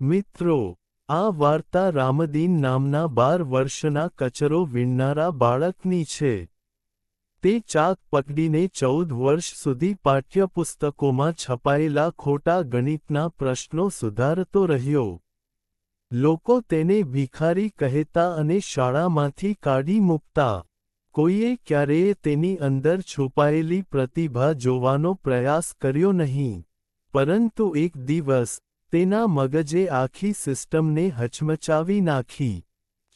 મિત્રો, આ વાર્તા રામદીન નામના 12 વર્ષના કચરો વીણનારા બાળકની છે. તે ચાક પકડીને 14 વર્ષ સુધી પાઠ્યપુસ્તકોમાં છપાયેલા ખોટા ગણિતના પ્રશ્નો સુધારતો રહ્યો. લોકો તેને ભિખારી કહેતા અને શાળામાંથી કાઢી મૂકતા. કોઈએ ક્યારેય તેની અંદર છુપાયેલી પ્રતિભા જોવાનો પ્રયાસ કર્યો નહીં. પરંતુ એક દિવસ, તેના મગજે આખી સિસ્ટમને હચમચાવી નાખી.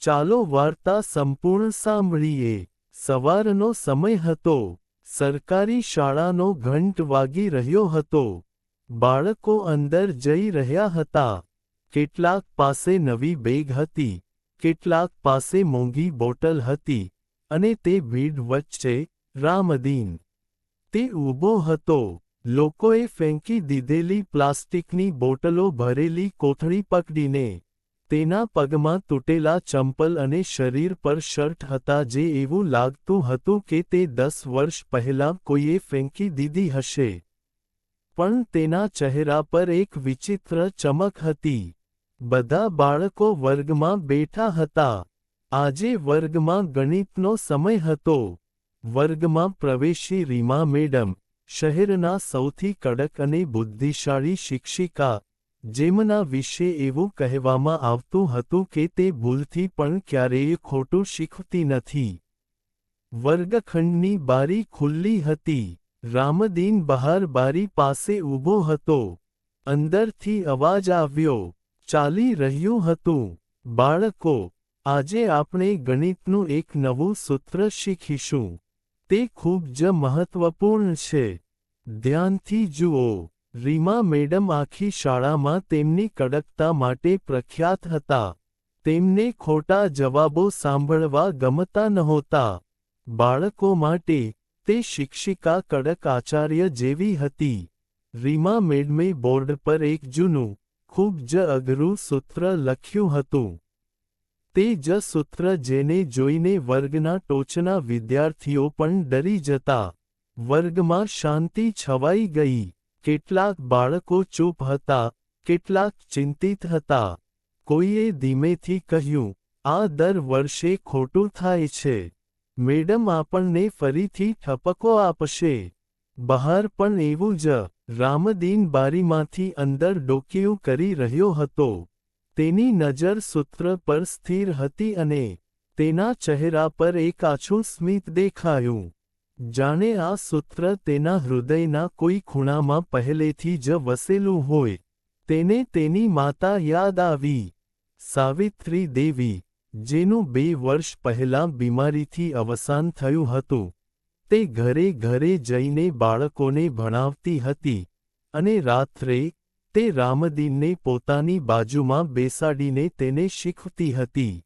ચાલો વાર્તા સંપૂર્ણ સાંભળીએ. સવારનો સમય હતો. સરકારી શાળાનો ઘંટ વાગી રહ્યો હતો. બાળકો અંદર જઈ રહ્યા હતા. કેટલાક પાસે નવી બેગ હતી, કેટલાક પાસે મોંઘી બોટલ હતી, અને તે ભીડ વચ્ચે, રામદીન. તે ઊભો હતો. લોકોએ ફેંકી દીધેલી પ્લાસ્ટિકની બોટલો ભરેલી કોથળી પકડીને. તેના પગમાં તૂટેલા ચંપલ અને શરીર પર શર્ટ હતા જે એવું લાગતું હતું કે તે 10 વર્ષ પહેલાં કોઈએ ફેંકી દીધી હશે. પણ તેના ચહેરા પર એક વિચિત્ર ચમક હતી. બધા બાળકો વર્ગમાં બેઠા હતા. આજે વર્ગમાં ગણિતનો સમય હતો. વર્ગમાં પ્રવેશી રીમા મેડમ, શહેરના સૌથી કડક અને બુદ્ધિશાળી શિક્ષિકા, જેમના વિશે એવું કહેવામાં આવતું હતું કે તે ભૂલથી પણ ક્યારેય ખોટું શીખતી નથી. વર્ગખંડની બારી ખુલ્લી હતી. રામદીન બહાર બારી પાસે ઊભો હતો. અંદરથી અવાજ આવ્યો. ચાલી રહ્યું હતું, બાળકો, આજે આપણે ગણિતનું એક નવું સૂત્ર શીખીશું. તે ખૂબ જ મહત્વપૂર્ણ છે. ધ્યાનથી જુઓ. રીમા મેડમ આખી શાળામાં તેમની કડકતા માટે પ્રખ્યાત હતા. તેમને ખોટા જવાબો સાંભળવા ગમતા નહોતા. બાળકો માટે, તે શિક્ષિકા કડક આચાર્ય જેવી હતી. રીમા મેડમે બોર્ડ પર એક જૂનું, ખૂબ જ અઘરું સૂત્ર લખ્યું હતું. તે જ સૂત્ર જેને જોઈને વર્ગના ટોચના વિદ્યાર્થીઓ પણ ડરી જતા. વર્ગમાં શાંતિ છવાઈ ગઈ. કેટલાક બાળકો ચૂપ હતા, કેટલાક ચિંતિત હતા. કોઈએ ધીમેથી કહ્યું, આ દર વર્ષે ખોટું થાય છે. મેડમ આપણને ફરીથી ઠપકો આપશે. બહાર પણ એવું જ. રામદીન બારીમાંથી અંદર ડોકિયું કરી રહ્યો હતો. તેની નજર સૂત્ર પર સ્થિર હતી અને તેના ચહેરા પર એક આછું સ્મિત દેખાયું. જાણે આ સૂત્ર તેના હૃદયના કોઈ ખૂણામાં પહેલેથી જ વસેલું હોય. તેને તેની માતા યાદ આવી. સાવિત્રી દેવી, જેનું 2 વર્ષ પહેલાં બીમારીથી અવસાન થયું હતું. તે ઘરે ઘરે જઈને બાળકોને ભણાવતી હતી, અને રાત્રે, તે રામદીનને પોતાની બાજુમાં બેસાડીને તેને શીખવતી હતી.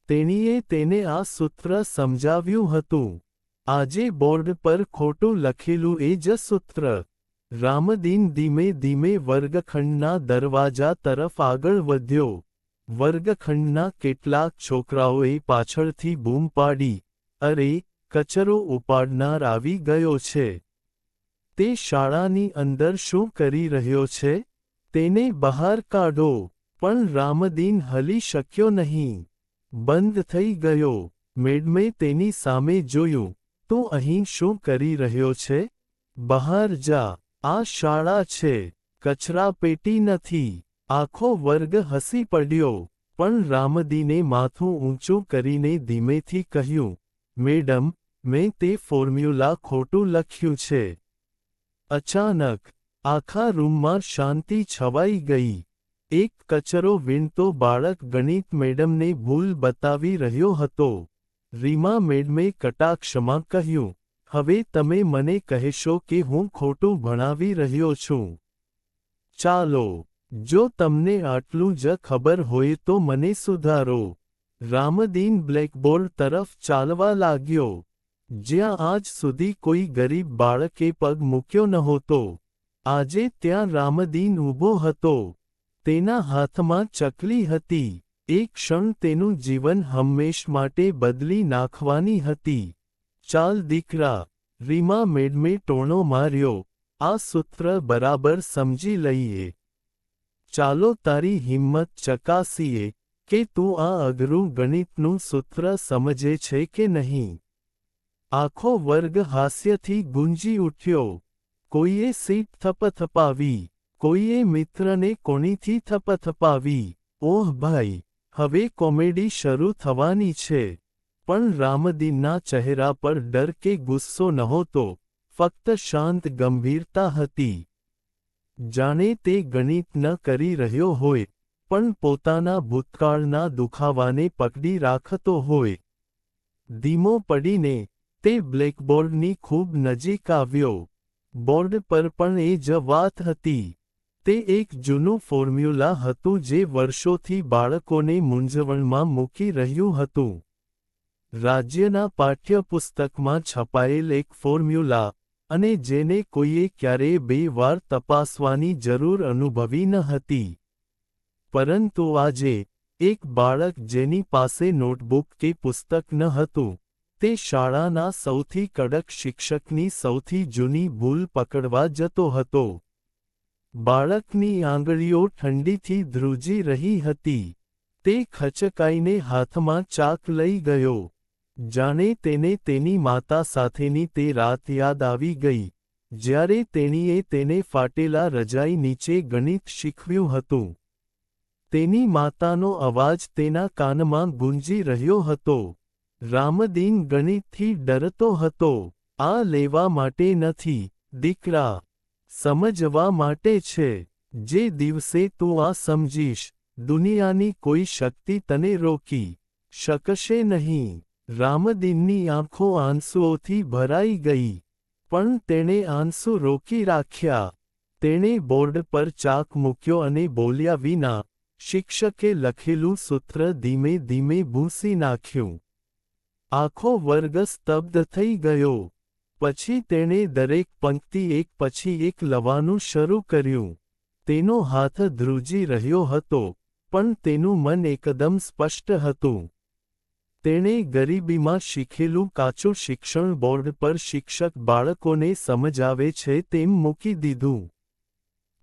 તેણીએ તેને આ સૂત્ર સમજાવ્યું હતું. આજે બોર્ડ પર ખોટું લખેલું એ જ સૂત્ર. રામદીન ધીમે ધીમે વર્ગખંડના દરવાજા તરફ આગળ વધ્યો. વર્ગખંડના કેટલાક છોકરાઓએ પાછળથી બૂમ પાડી, અરે, કચરો ઉપાડનાર આવી ગયો છે. તે શાળાની અંદર શું કરી રહ્યો છે? તેને બહાર કાઢો. પણ રામદીન હલી શક્યો નહીં. બંધ થઈ ગયો. મેડમે તેની સામે જોયું. તું અહીં શું કરી રહ્યો છે? બહાર જા. આ શાળા છે, કચરાપેટી નથી. આખો વર્ગ હસી પડ્યો. પણ રામદીને માથું ઊંચું કરીને ધીમેથી કહ્યું, મેડમ, મેં તે ફોર્મ્યુલા ખોટું લખ્યું છે. અચાનક, આખા રૂમમાં શાંતિ છવાઈ ગઈ. એક કચરો વીણતો બાળક ગણિત મેડમને ભૂલ બતાવી રહ્યો હતો. રીમા મેડમે કટાક્ષમાં કહ્યું, હવે તમે મને કહેશો કે હું ખોટું ભણાવી રહ્યો છું. ચાલો, જો તમને આટલું જ ખબર હોય તો મને સુધારો. રામદીન બ્લેકબોર્ડ તરફ ચાલવા લાગ્યો. જ્યાં આજ સુધી કોઈ ગરીબ બાળકે પગ મૂક્યો નહોતો. આજે ત્યાં રામદીન ઊભો હતો. તેના હાથમાં ચકલી હતી. એક ક્ષણ તેનું જીવન હંમેશ માટે બદલી નાખવાની હતી. ચાલ દીકરા, રીમા મેડમે ટોણો માર્યો, આ સૂત્ર બરાબર સમજી લઈએ. ચાલો તારી હિંમત ચકાસીએ કે તું આ અઘરું ગણિતનું સૂત્ર સમજે છે કે નહીં. આખો વર્ગ હાસ્યથી ગુંજી ઉઠ્યો. કોઈએ સીટ થપથપાવી, કોઈએ મિત્રને કોણીથી થપથપાવી. ઓહ ભાઈ, હવે કોમેડી શરૂ થવાની છે. પણ રામદીનના ચહેરા પર ડર કે ગુસ્સો નહોતો, ફક્ત શાંત ગંભીરતા હતી. જાણે તે ગણિત ન કરી રહ્યો હોય, પણ પોતાના ભૂતકાળના દુખાવાને પકડી રાખતો હોય. ધીમો પડીને તે બ્લેકબોર્ડની ખૂબ નજીક આવ્યો. બોર્ડ પર પણ એ જ વાત હતી. તે એક જૂનું ફોર્મ્યુલા હતું જે વર્ષોથી બાળકોને મૂંઝવણમાં મૂકી રહ્યું હતું. રાજ્યના પાઠ્યપુસ્તકમાં છપાયેલ એક ફોર્મ્યુલા, અને જેને કોઈએ ક્યારેય 2 વાર તપાસવાની જરૂર અનુભવી ન હતી. પરંતુ આજે, એક બાળક જેની પાસે નોટબુક કે પુસ્તક ન હતું, તે શાળાના સૌથી કડક શિક્ષકની સૌથી જૂની ભૂલ પકડવા જતો હતો. બાળકની આંગળીઓ ઠંડીથી ધ્રુજી રહી હતી. તે ખચકાઈને હાથમાં ચાક લઈ ગયો. જાણે તેને તેની માતા સાથેની તે રાત યાદ આવી ગઈ, જ્યારે તેણીએ તેને ફાટેલા રજાઈ નીચે ગણિત શીખવ્યું હતું. તેની માતાનો અવાજ તેના કાનમાં ગુંજી રહ્યો હતો. રામદીન ગણિતથી ડરતો હતો. આ લેવા માટે નથી, દીકરા. સમજવા માટે છે. જે દિવસે તું આ સમજીશ, દુનિયાની કોઈ શક્તિ તને રોકી શકશે નહીં. રામદીનની આંખો આંસુઓથી ભરાઈ ગઈ. પણ તેણે આંસુ રોકી રાખ્યા. તેણે બોર્ડ પર ચાક મૂક્યો અને બોલ્યા વિના, શિક્ષકે લખેલું સૂત્ર ધીમે ધીમે ભૂંસી નાખ્યું. આખો વર્ગ સ્તબ્ધ થઈ ગયો. પછી તેણે દરેક પંક્તિ એક પછી એક લવાનું શરૂ કર્યું. તેનો હાથ ધ્રુજી રહ્યો હતો, પણ તેનું મન એકદમ સ્પષ્ટ હતું. તેણે ગરીબીમાં શીખેલું કાચું શિક્ષણ બોર્ડ પર શિક્ષક બાળકોને સમજાવે છે તેમ મૂકી દીધું.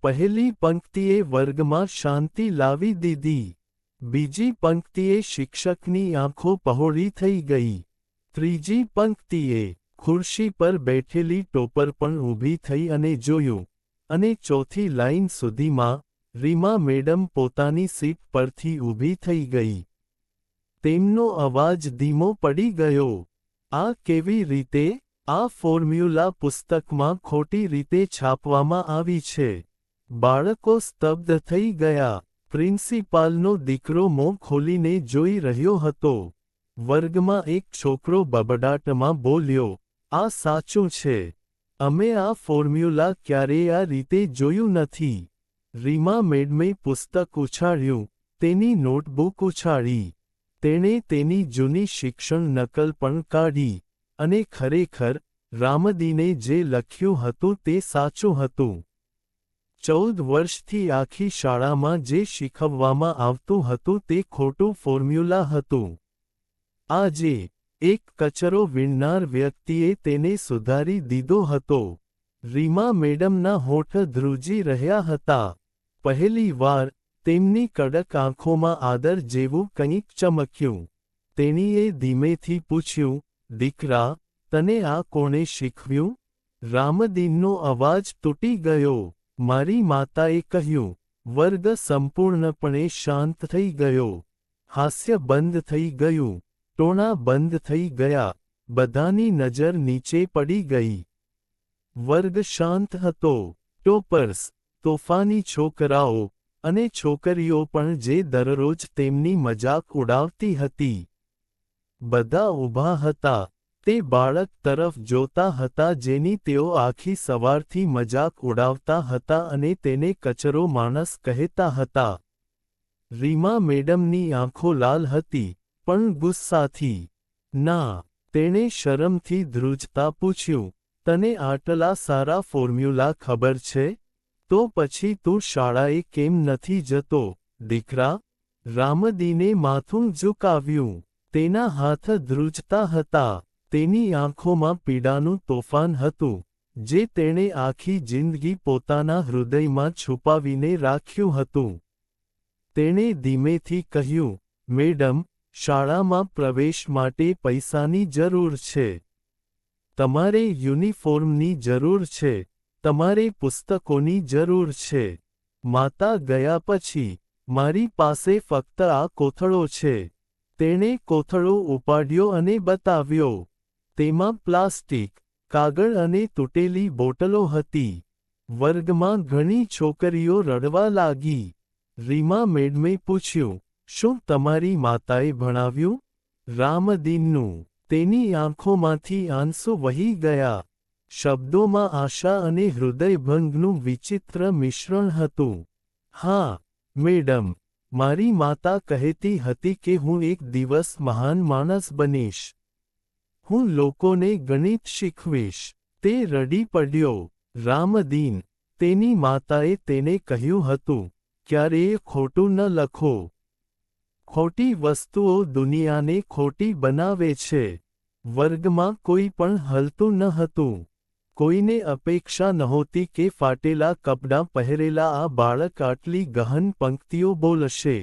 પહેલી પંક્તિએ વર્ગમાં શાંતિ લાવી દીધી. બીજી પંક્તિએ શિક્ષકની આંખો પહોળી થઈ ગઈ. ત્રીજી પંક્તિએ ખુરશી પર બેઠેલી ટોપર પણ ઊભી થઈ અને જોયું. અને ચોથી લાઈન સુધીમાં, રીમા મેડમ પોતાની સીટ પરથી ઊભી થઈ ગઈ. તેમનો અવાજ ધીમો પડી ગયો. આ કેવી રીતે? આ ફોર્મ્યુલા પુસ્તકમાં ખોટી રીતે છાપવામાં આવી છે. બાળકો સ્તબ્ધ થઈ ગયા. પ્રિન્સિપાલનો દીકરો મોં ખોલીને જોઈ રહ્યો હતો. વર્ગમાં એક છોકરો બબડાટમાં બોલ્યો, આ સાચું છે. અમે આ ફોર્મ્યુલા ક્યારેય આ રીતે જોયું નથી. રીમા મેડમે પુસ્તક ઉછાળ્યું, તેની નોટબુક ઉછાળી. તેણે તેની જૂની શિક્ષણ નકલ પણ કાઢી, અને ખરેખર, રામદીને જે લખ્યું હતું તે સાચું હતું. 14 વર્ષથી આખી શાળામાં જે શીખવવામાં આવતું હતું તે ખોટું ફોર્મ્યુલા હતું. આજે, એક કચરો વીણનાર વ્યક્તિએ તેને સુધારી દીધો હતો. રીમા મેડમના હોઠ ધ્રુજી રહ્યા હતા. પહેલી વાર, તેમની કડક આંખોમાં આદર જેવું કંઈક ચમક્યું. તેણીએ ધીમેથી પૂછ્યું, દીકરા, તને આ કોણે શીખવ્યું? રામદીનનો અવાજ તૂટી ગયો. મારી માતાએ કહ્યું. વર્ગ સંપૂર્ણપણે શાંત થઈ ગયો. હાસ્ય બંધ થઈ ગયું. ટોણા બંધ થઈ ગયા. બધાની નજર નીચે પડી ગઈ. વર્ગ શાંત હતો. ટોપર્સ, તોફાની છોકરાઓ, અને છોકરીઓ પણ જે દરરોજ તેમની મજાક ઉડાવતી હતી. બધા ઊભા હતા. તે બાળક તરફ જોતા હતા જેની તેઓ આખી સવારથી મજાક ઉડાવતા હતા અને તેને કચરો માણસ કહેતા હતા. રીમા મેડમની આંખો લાલ હતી, પણ ગુસ્સાથી. ના, તેણે શરમથી ધ્રુજતા પૂછ્યું, તને આટલા સારા ફોર્મ્યુલા ખબર છે? તો પછી તું શાળાએ કેમ નથી જતો, દીકરા? રામદીને માથું ઝુકાવ્યું. તેના હાથ ધ્રુજતા હતા. તેની આંખોમાં પીડાનું તોફાન હતું, જે તેણે આખી જિંદગી પોતાના હૃદયમાં છુપાવીને રાખ્યું હતું. તેણે ધીમેથી કહ્યું, મેડમ, શાળામાં પ્રવેશ માટે પૈસાની જરૂર છે. તમારે યુનિફોર્મની જરૂર છે, તમારે પુસ્તકોની જરૂર છે. માતા ગયા પછી, મારી પાસે ફક્ત આ કોથળો છે. તેણે કોથળો ઉપાડ્યો અને બતાવ્યો. તેમાં પ્લાસ્ટિક, કાગળ અને તૂટેલી બોટલો હતી. વર્ગમાં ઘણી છોકરીઓ રડવા લાગી. રીમા મેડમે પૂછ્યું, શું તમારી માતાએ ભણાવ્યું? રામદીનનું. તેની આંખોમાંથી આંસુ વહી ગયા. શબ્દોમાં આશા અને હૃદયભંગનું વિચિત્ર મિશ્રણ હતું. હા, મેડમ, મારી માતા કહેતી હતી કે હું એક દિવસ મહાન માણસ બનીશ. હું લોકોને ગણિત શીખવીશ. તે રડી પડ્યો. રામદીન, તેની માતાએ તેને કહ્યું હતું, ક્યારેય ખોટું ન લખો. ખોટી વસ્તુઓ દુનિયાને ખોટી બનાવે છે. વર્ગમાં કોઈ પણ હલતું ન હતું. કોઈને અપેક્ષા નહોતી કે ફાટેલા કપડાં પહેરેલા આ બાળક આટલી ગહન પંક્તિઓ બોલશે.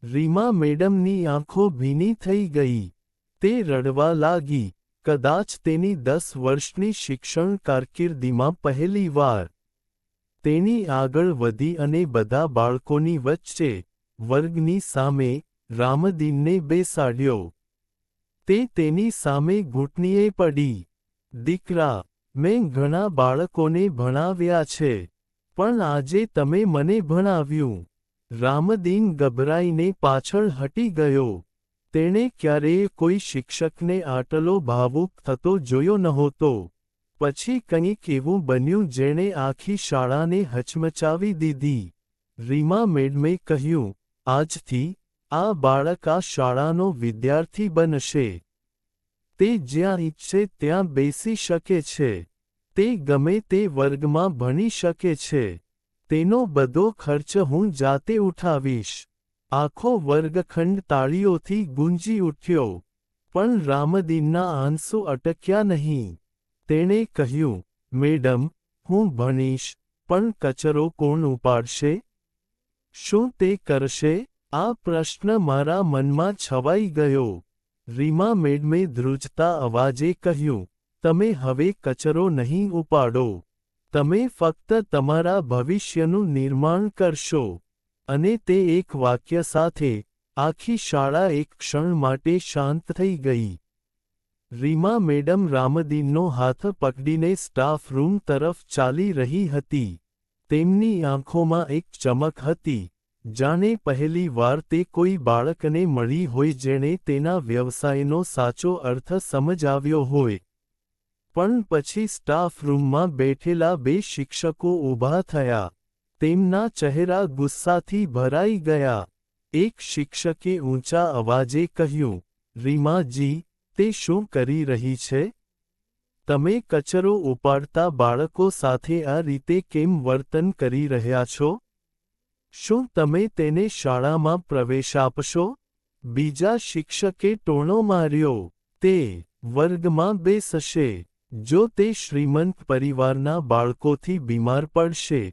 રીમા મેડમની આંખો ભીની થઈ ગઈ. તે રડવા લાગી, કદાચ તેની 10 વર્ષની શિક્ષણ કારકિર્દીમાં પહેલીવાર. તેણી આગળ વધી અને બધા બાળકોની વચ્ચે, વર્ગની સામે, રામદીનને બેસાડ્યો. તે તેની સામે ઘૂંટણીએ પડી. દીકરા, મેં ઘણા બાળકોને ભણાવ્યા છે, પણ આજે તમે મને ભણાવ્યું. રામદીન ગભરાઈને પાછળ હટી ગયો. તેણે ક્યારેય કોઈ શિક્ષકને આટલો ભાવુક થતો જોયો નહોતો. પછી કંઈક એવું બન્યું જેણે આખી શાળાને હચમચાવી દીધી. રીમા મેડમે કહ્યું, આજથી, આ બાળક આ શાળાનો વિદ્યાર્થી બનશે. તે જ્યાં ઈચ્છે ત્યાં બેસી શકે છે. તે ગમે તે વર્ગમાં ભણી શકે છે. તેનો બધો ખર્ચ હું જાતે ઉઠાવીશ. આખો વર્ગખંડ તાળીઓથી ગુંજી ઉઠ્યો. પણ રામદીનના આંસુ અટક્યા નહીં. તેણે કહ્યું, મેડમ, હું ભણીશ, પણ કચરો કોણ ઉપાડશે? શું તે કરશે? આ પ્રશ્ન મારા મનમાં છવાઈ ગયો. રીમા મેડમે ધ્રુજતા અવાજે કહ્યું, તમે હવે કચરો નહીં ઉપાડો. તમે ફક્ત તમારા ભવિષ્યનું નિર્માણ કરશો. અને તે એક વાક્ય સાથે, આખી શાળા એક ક્ષણ માટે શાંત થઈ ગઈ. રીમા મેડમ રામદીનનો હાથ પકડીને સ્ટાફ રૂમ તરફ ચાલી રહી હતી. તેમની આંખોમાં એક ચમક હતી. જાણે પહેલી વાર તે કોઈ બાળકને મળી હોય જેણે તેના વ્યવસાયનો સાચો અર્થ સમજાવ્યો હોય. પણ પછી સ્ટાફ રૂમમાં બેઠેલા 2 શિક્ષકો ઊભા થયા. તેમના ચહેરા ગુસ્સાથી ભરાઈ ગયા. એક શિક્ષકે ઊંચા અવાજે કહ્યું, રીમાજી, તે શું કરી રહી છે? તમે કચરો ઉપાડતા બાળકો સાથે આ રીતે કેમ વર્તન કરી રહ્યા છો? શું તમે તેને શાળામાં પ્રવેશ આપશો? બીજા શિક્ષકે ટોણો માર્યો. તે વર્ગમાં બેસશે. જો તે શ્રીમંત પરિવારના બાળકોથી બીમાર પડશે,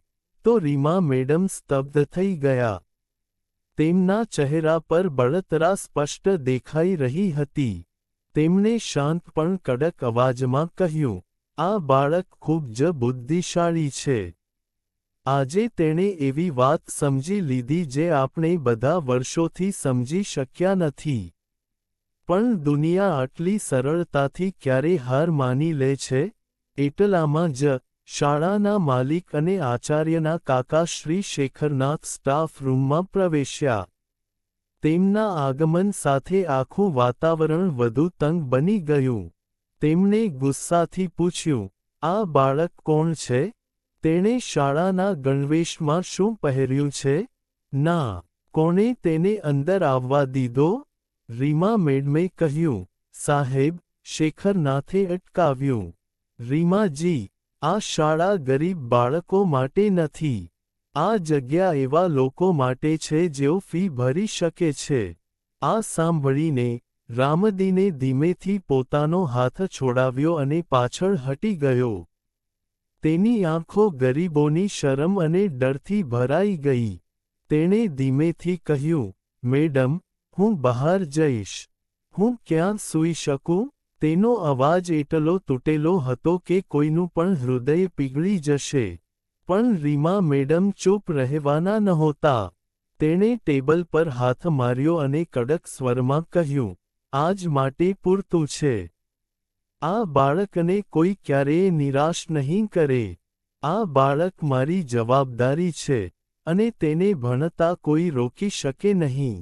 તો રીમા મેડમ સ્તબ્ધ થઈ ગયા. તેમના ચહેરા પર બળતરા સ્પષ્ટ દેખાઈ રહી હતી. તેમણે શાંત પણ કડક અવાજમાં કહ્યું, આ બાળક ખૂબ જ બુદ્ધિશાળી છે. આજે તેણે એવી વાત સમજી લીધી જે આપણે બધા વર્ષોથી સમજી શક્યા નથી. પણ દુનિયા આટલી સરળતાથી ક્યારે હાર માની લે છે? એટલામાં જ, શાળાના માલિક અને આચાર્યના કાકા શ્રી શેખરનાથ સ્ટાફ રૂમમાં પ્રવેશ્યા. તેમના આગમન સાથે આખું વાતાવરણ વધુ તંગ બની ગયું. તેમણે ગુસ્સાથી પૂછ્યું, આ બાળક કોણ છે? તેણે શાળાના ગણવેશમાં શું પહેર્યું છે? ના, કોણે તેને અંદર આવવા દીધો? રીમા મેડમે કહ્યું, સાહેબ, શેખરનાથે અટકાવ્યું. રીમાજી, આ શાળા ગરીબ બાળકો માટે નથી. આ જગ્યા એવા લોકો માટે છે જેઓ ફી ભરી શકે છે. આ સાંભળીને, રામદીને ધીમેથી પોતાનો હાથ છોડાવ્યો અને પાછળ હટી ગયો. તેની આંખો ગરીબોની શરમ અને ડરથી ભરાઈ ગઈ. તેણે ધીમેથી કહ્યું, મેડમ, હું બહાર જઈશ. હું ક્યાં સૂઈ શકું? તેનો અવાજ એટલો તૂટેલો હતો કે કોઈનું પણ હૃદય પીગળી જશે. પણ રીમા મેડમ ચૂપ રહેવાના નહોતા. તેણે ટેબલ પર હાથ માર્યો અને કડક સ્વરમાં કહ્યું, આજ માટે પૂરતું છે. આ બાળકને કોઈ ક્યારેય નિરાશ નહીં કરે. આ બાળક મારી જવાબદારી છે, અને તેને ભણતા કોઈ રોકી શકે નહીં.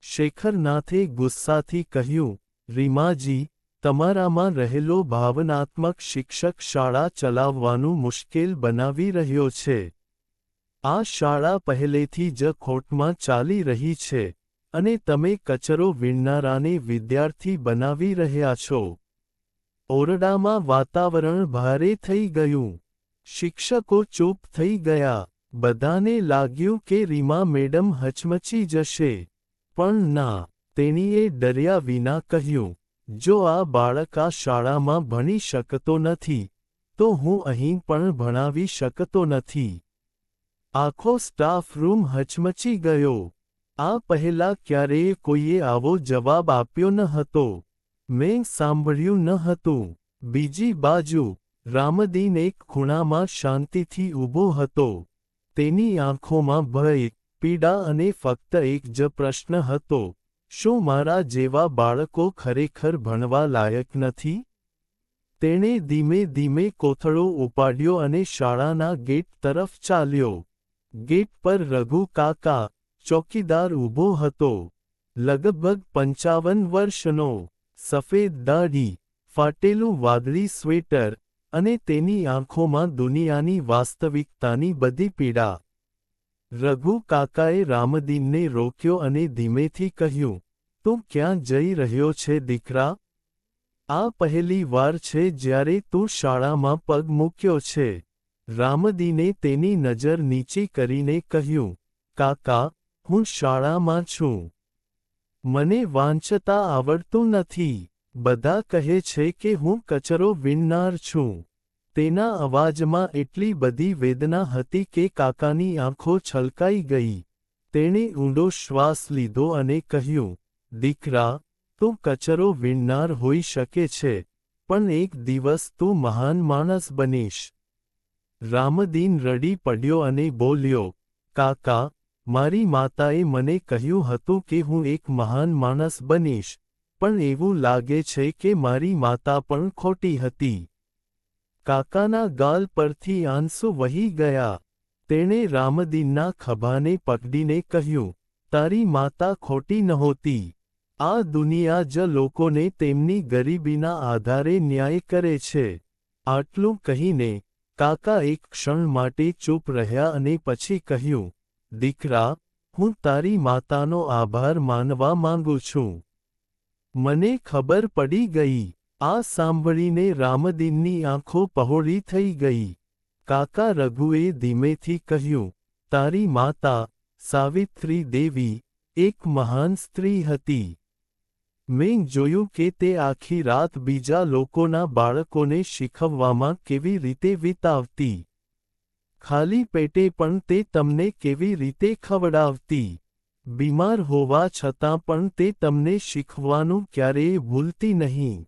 શેખરનાથે ગુસ્સાથી કહ્યું, રીમાજી, તમારામાં રહેલો ભાવનાત્મક શિક્ષક શાળા ચલાવવાનું મુશ્કેલ બનાવી રહ્યો છે. આ શાળા પહેલેથી જ ખોટમાં ચાલી રહી છે, અને તમે કચરો વીણનારાને વિદ્યાર્થી બનાવી રહ્યા છો. ઓરડામાં વાતાવરણ ભારે થઈ ગયું. શિક્ષકો ચૂપ થઈ ગયા. બધાને લાગ્યું કે રીમા મેડમ હચમચી જશે. પણ ના, તેણીએ ડર્યા વિના કહ્યું, જો આ બાળક આ શાળામાં ભણી શકતો નથી, તો હું અહીં પણ ભણાવી શકતો નથી. આખો સ્ટાફ રૂમ હચમચી ગયો. આ પહેલાં ક્યારેય કોઈએ આવો જવાબ આપ્યો ન હતો. મેં સાંભળ્યું ન હતું. બીજી બાજુ, રામદીન એક ખૂણામાં શાંતિથી ઊભો હતો. તેની આંખોમાં ભય, પીડા અને ફક્ત એક જ પ્રશ્ન હતો, શું મારા જેવા બાળકો ખરેખર ભણવા લાયક નથી? તેણે ધીમે ધીમે કોથળો ઉપાડ્યો અને શાળાના ગેટ તરફ ચાલ્યો. ગેટ પર રઘુ કાકા, ચોકીદાર ઊભો હતો. લગભગ 55 વર્ષનો. સફેદ દાઢી, ફાટેલું વાદળી સ્વેટર, અને તેની આંખોમાં દુનિયાની વાસ્તવિકતાની બધી પીડા. રઘુ કાકાએ રામદીનને રોક્યો અને ધીમેથી કહ્યું, તું ક્યાં જઈ રહ્યો છે દીકરા? આ પહેલી વાર છે જ્યારે તું શાળામાં પગ મૂક્યો છે. રામદીને તેની નજર નીચી કરીને કહ્યું, કાકા, હું શાળામાં છું. મને વાંચતા આવડતું નથી. બધા કહે છે કે હું કચરો વીણનાર છું. તેના અવાજમાં એટલી બધી વેદના હતી કે કાકાની આંખો છલકાઈ ગઈ. તેણે ઊંડો શ્વાસ લીધો અને કહ્યું, દીકરા, તું કચરો વીણનાર હોઈ શકે છે, પણ એક દિવસ તું મહાન માણસ બનીશ. રામદીન રડી પડ્યો અને બોલ્યો, કાકા, મારી માતાએ મને કહ્યું હતું કે હું એક મહાન માણસ બનીશ, પણ એવું લાગે છે કે મારી માતા પણ ખોટી હતી. કાકાના ગાલ પરથી આંસુ વહી ગયા. તેણે રામદીનના ખભાને પકડીને કહ્યું, તારી માતા ખોટી નહોતી. આ દુનિયા જ લોકોને તેમની ગરીબીના આધારે ન્યાય કરે છે. આટલું કહીને, કાકા એક ક્ષણ માટે ચૂપ રહ્યા અને પછી કહ્યું, દીકરા, હું તારી માતાનો આભાર માનવા માંગુ છું. મને ખબર પડી ગઈ. આ સાંભળીને રામદીનની આંખો પહોળી થઈ ગઈ. કાકા રઘુએ ધીમેથી કહ્યું, તારી માતા, સાવિત્રી દેવી, એક મહાન સ્ત્રી હતી. મેં જોયું કે તે આખી રાત બીજા લોકોના બાળકોને શીખવવામાં કેવી રીતે વિતાવતી. ખાલી પેટે પણ તે તમને કેવી રીતે ખવડાવતી. બીમાર હોવા છતાં પણ તે તમને શીખવવાનું ક્યારેય ભૂલતી નહીં.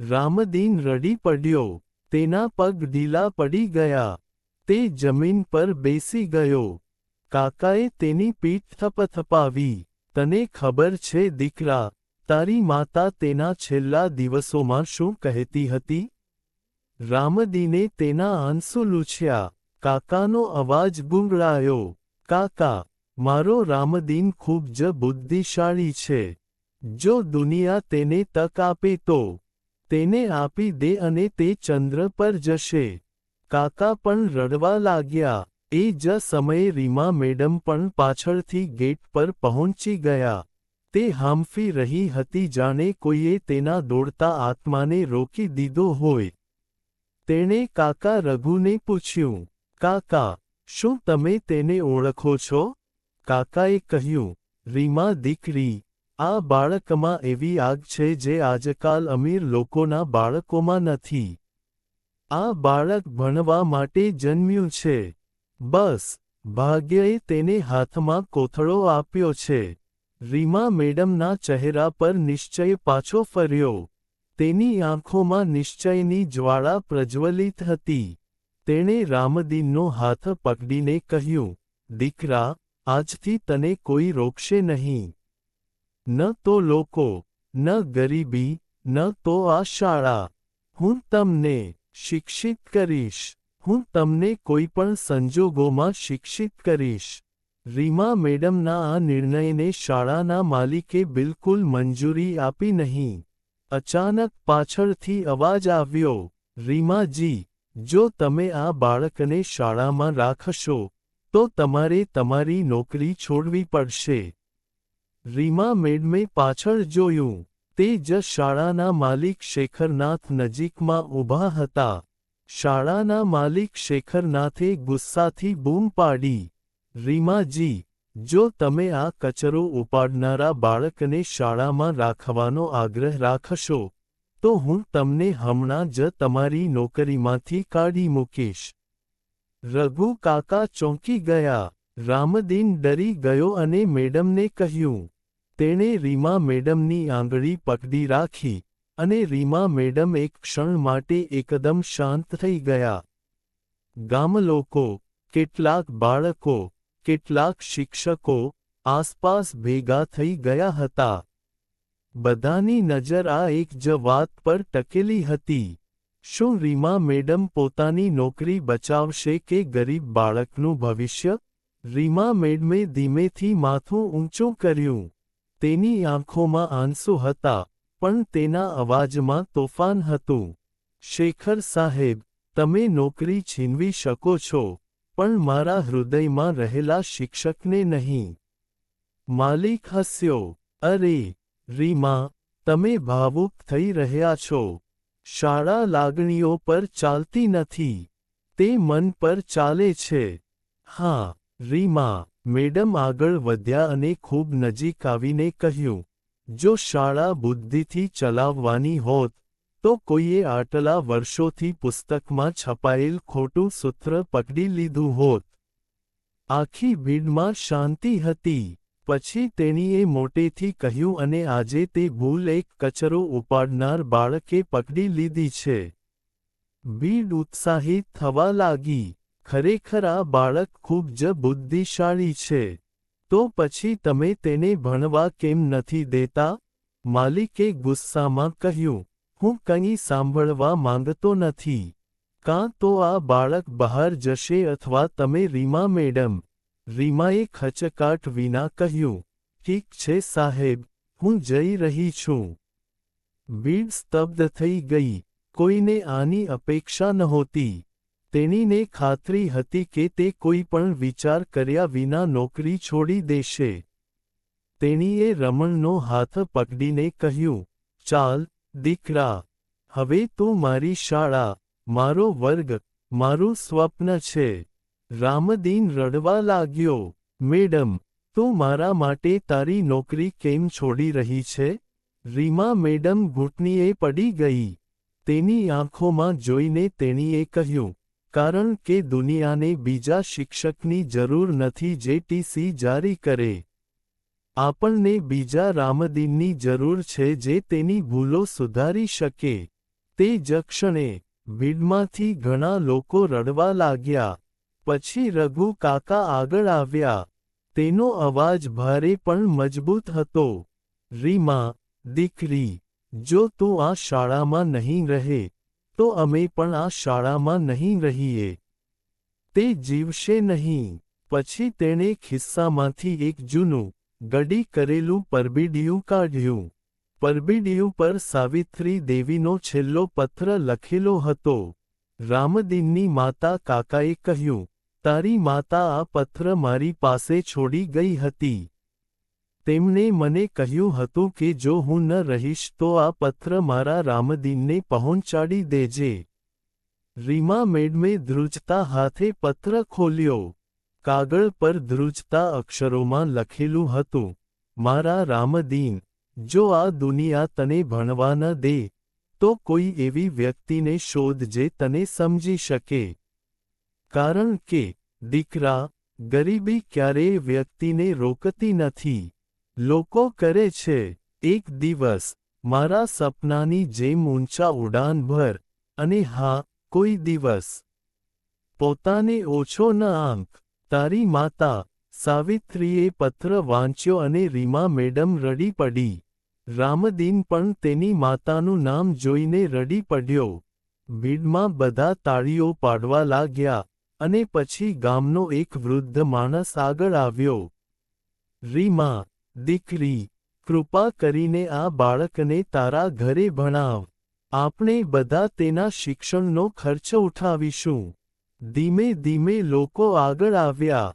રામદીન રડી પડ્યો. તેના પગ ઢીલા પડી ગયા. તે જમીન પર બેસી ગયો. કાકાએ તેની પીઠ થપથપાવી. તને ખબર છે દીકરા, તારી માતા તેના છેલ્લા દિવસોમાં શું કહેતી હતી? રામદીને તેના આંસુ લૂછ્યા. કાકાનો અવાજ ગુંગળાયો. કાકા, મારો રામદીન ખૂબ જ બુદ્ધિશાળી છે. જો દુનિયા તેને તક આપે તો તેને આપી દે અને તે ચંદ્ર પર જશે. કાકા પણ રડવા લાગ્યા. એ જ સમયે રીમા મેડમ પણ પાછળથી ગેટ પર પહોંચી ગયા. તે હાંફી રહી હતી જાણે કોઈએ તેના દોડતા આત્માને રોકી દીધો હોય. તેણે કાકા રઘુને પૂછ્યું, કાકા, શું તમે તેને ઓળખો છો? કાકાએ કહ્યું, રીમા દીકરી, આ બાળકમાં એવી આગ છે જે આજકાલ અમીર લોકોના બાળકોમાં નથી. આ બાળક ભણવા માટે જન્મ્યું છે. બસ, ભાગ્યએ તેને હાથમાં કોથળો આપ્યો છે. રીમા મેડમના ચહેરા પર નિશ્ચય પાછો ફર્યો. તેની આંખોમાં નિશ્ચયની જ્વાળા પ્રજ્વલિત હતી. તેણે રામદીનનો હાથ પકડીને કહ્યું, દીકરા, આજથી તને કોઈ રોકશે નહીં. ન તો લોકો, ન ગરીબી, ન તો આ શાળા. હું તમને શિક્ષિત કરીશ. હું તમને કોઈ પણ સંજોગોમાં શિક્ષિત કરીશ. રીમા મેડમના આ નિર્ણયને શાળાના માલિકે બિલકુલ મંજૂરી આપી નહીં. અચાનક પાછળથી અવાજ આવ્યો, રીમાજી, જો તમે આ બાળકને શાળામાં રાખશો, તો તમારે તમારી નોકરી છોડવી પડશે. રીમા મેડમે પાછળ જોયું. તે જ શાળાના માલિક શેખરનાથ નજીકમાં ઊભા હતા. શાળાના માલિક શેખરનાથે ગુસ્સાથી બૂમ પાડી, રીમાજી, જો તમે આ કચરો ઉપાડનારા બાળકને શાળામાં રાખવાનો આગ્રહ રાખશો, તો હું તમને હમણાં જ તમારી નોકરીમાંથી કાઢી મૂકીશ. રઘુ કાકા ચોંકી ગયા. રામદીન ડરી ગયો અને મેડમને કહ્યું. તેણે રીમા મેડમની આંગળી પકડી રાખી, અને રીમા મેડમ એક ક્ષણ માટે એકદમ શાંત થઈ ગયા. ગામલોકો, કેટલાક બાળકો, કેટલાક શિક્ષકો આસપાસ ભેગા થઈ ગયા હતા. બધાની નજર આ એક જ વાત પર ટકેલી હતી. શું રીમા મેડમ પોતાની નોકરી બચાવશે કે ગરીબ બાળકનું ભવિષ્ય? રીમા મેડમે ધીમેથી માથું ઊંચું કર્યું. તેની આંખોમાં આંસુ હતા, પણ તેના અવાજમાં તોફાન હતું. શેખર સાહેબ, તમે નોકરી છીનવી શકો છો, પણ મારા હૃદયમાં રહેલા શિક્ષકને નહીં. માલિક હસ્યો. અરે, રીમા, તમે ભાવુક થઈ રહ્યા છો. શાળા લાગણીઓ પર ચાલતી નથી. તે મન પર ચાલે છે. હા, રીમા મેડમ આગળ વધ્યા અને ખૂબ નજીક આવીને કહ્યું, જો શાળા બુદ્ધિથી ચલાવવાની હોત, તો કોઈએ આટલા વર્ષોથી પુસ્તકમાં છપાયેલ ખોટું સૂત્ર પકડી લીધું હોત. આખી ભીડમાં શાંતિ હતી. પછી તેણીએ મોટેથી કહ્યું, અને આજે તે ભૂલ એક કચરો ઉપાડનાર બાળકે પકડી લીધી છે. ભીડ ઉત્સાહિત થવા લાગી. ખરેખર આ બાળક ખૂબ જ બુદ્ધિશાળી છે. તો પછી તમે તેને ભણવા કેમ નથી દેતા? માલિકે ગુસ્સામાં કહ્યું, હું કંઈ સાંભળવા માંગતો નથી. કાં તો આ બાળક બહાર જશે અથવા તમે રીમા મેડમ. રીમાએ ખચકાટ વિના કહ્યું, ઠીક છે સાહેબ, હું જઈ રહી છું. ભીડ સ્તબ્ધ થઈ ગઈ. કોઈને આની અપેક્ષા નહોતી. તેણીને ખાતરી હતી કે તે કોઈ પણ વિચાર કર્યા વિના નોકરી છોડી દેશે. તેણીએ રમણનો હાથ પકડીને કહ્યું, ચાલ, દીકરા. હવે તું મારી શાળા, મારો વર્ગ, મારું સ્વપ્ન છે. રામદીન રડવા લાગ્યો. મેડમ, તું મારા માટે તારી નોકરી કેમ છોડી રહી છે? રીમા મેડમ ઘૂંટણીએ પડી ગઈ. તેની આંખોમાં જોઈને તેણીએ કહ્યું, કારણ કે દુનિયાને બીજા શિક્ષકની જરૂર નથી જે ટીસી જારી કરે. આપણને બીજા રામદીનની જરૂર છે જે તેની ભૂલો સુધારી શકે. તે જ ક્ષણે ભીડમાંથી ઘણા લોકો રડવા લાગ્યા. પછી રઘુ કાકા આગળ આવ્યા. તેનો અવાજ ભારે પણ મજબૂત હતો. રીમા, દીકરી, જો તું આ શાળામાં નહીં રહે, તો અમે પણ આ શાળામાં નહીં રહીએ. તે જીવશે નહીં. પછી તેણે ખિસ્સામાંથી એક જૂનું, ગડી કરેલું પરબીડિયું કાઢ્યું. પરબીડિયું પર સાવિત્રી દેવીનો છેલ્લો પત્ર લખેલો હતો. રામદીનની માતા કાકાએ કહ્યું, તારી માતા આ પત્ર મારી પાસે છોડી ગઈ હતી. તેમણે મને કહ્યું હતું કે જો હું ન રહીશ તો આ પત્ર મારા રામદીનને પહોંચાડી દેજે. રીમા મેડમે ધ્રુજતા હાથે પત્ર ખોલ્યો. કાગળ પર ધ્રુજતા અક્ષરોમાં લખેલું હતું, મારા રામદીન, જો આ દુનિયા તને ભણવા ન દે, તો કોઈ એવી વ્યક્તિને શોધ જે તને સમજી શકે. કારણ કે, દીકરા, ગરીબી ક્યારેય વ્યક્તિને રોકતી નથી. લોકો કરે છે, એક દિવસ, મારા સપનાની જેમ ઊંચા ઉડાન ભર, અને હા, કોઈ દિવસ પોતાને ઓછો ન આંક. તારી માતા, સાવિત્રીએ પત્ર વાંચ્યો અને રીમા મેડમ રડી પડી. રામદીન પણ તેની માતાનું નામ જોઈને રડી પડ્યો. ભીડમાં બધા તાળીઓ પાડવા લાગ્યા, અને પછી ગામનો એક વૃદ્ધ માણસ આગળ આવ્યો. રીમા, દીકરી, કૃપા કરીને આ બાળકને તારા ઘરે ભણાવ. આપણે બધા તેના શિક્ષણનો ખર્ચ ઉઠાવીશું. ધીમે ધીમે લોકો આગળ આવ્યા.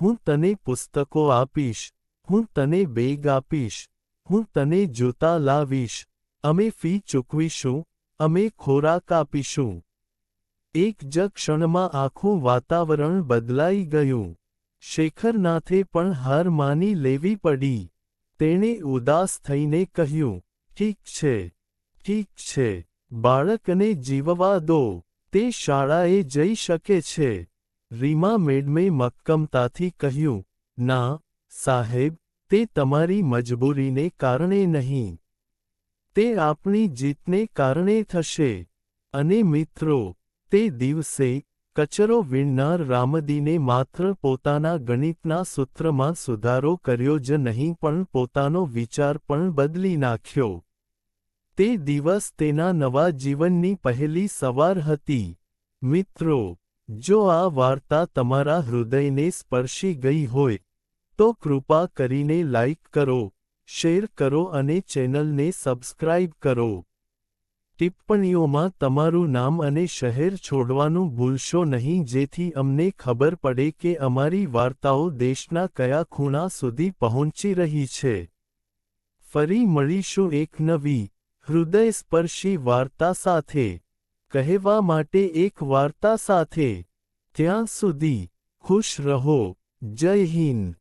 હું તને પુસ્તકો આપીશ, હું તને બેગ આપીશ, હું તને જૂતા લાવીશ, અમે ફી ચૂકવીશું, અમે ખોરાક આપીશું. એક જ ક્ષણમાં આખું વાતાવરણ બદલાઈ ગયું. શેખરનાથે પણ હાર માની લેવી પડી. તેણે ઉદાસ થઈને કહ્યું, ઠીક છે, ઠીક છે, બાળકને જીવવા દો, તે શાળાએ જઈ શકે છે. રીમા મેડમે મક્કમતાથી કહ્યું, ના, સાહેબ, તે તમારી મજબૂરીને કારણે નહીં. તે આપણી જીતને કારણે થશે. અને મિત્રો, તે દિવસે, કચરો વીણનાર રામદીને માત્ર પોતાના ગણિતના સૂત્રમાં સુધારો કર્યો જ નહીં પણ પોતાનો વિચાર પણ બદલી નાખ્યો. તે દિવસ તેના નવા જીવનની પહેલી સવાર હતી. મિત્રો, જો આ વાર્તા તમારા હૃદયને સ્પર્શી ગઈ હોય, તો કૃપા કરીને લાઈક કરો, શેર કરો અને ચેનલને સબસ્ક્રાઇબ કરો. ટિપ્પણીઓમાં તમારું નામ અને શહેર છોડવાનું ભૂલશો નહીં જેથી અમને ખબર પડે કે અમારી વાર્તાઓ દેશના કયા ખૂણા સુધી પહોંચી રહી છે. ફરી મળીશું એક નવી, હૃદયસ્પર્શી વાર્તા સાથે. કહેવા માટે એક વાર્તા સાથે. ત્યાં સુધી, ખુશ રહો. જય હિન્દ.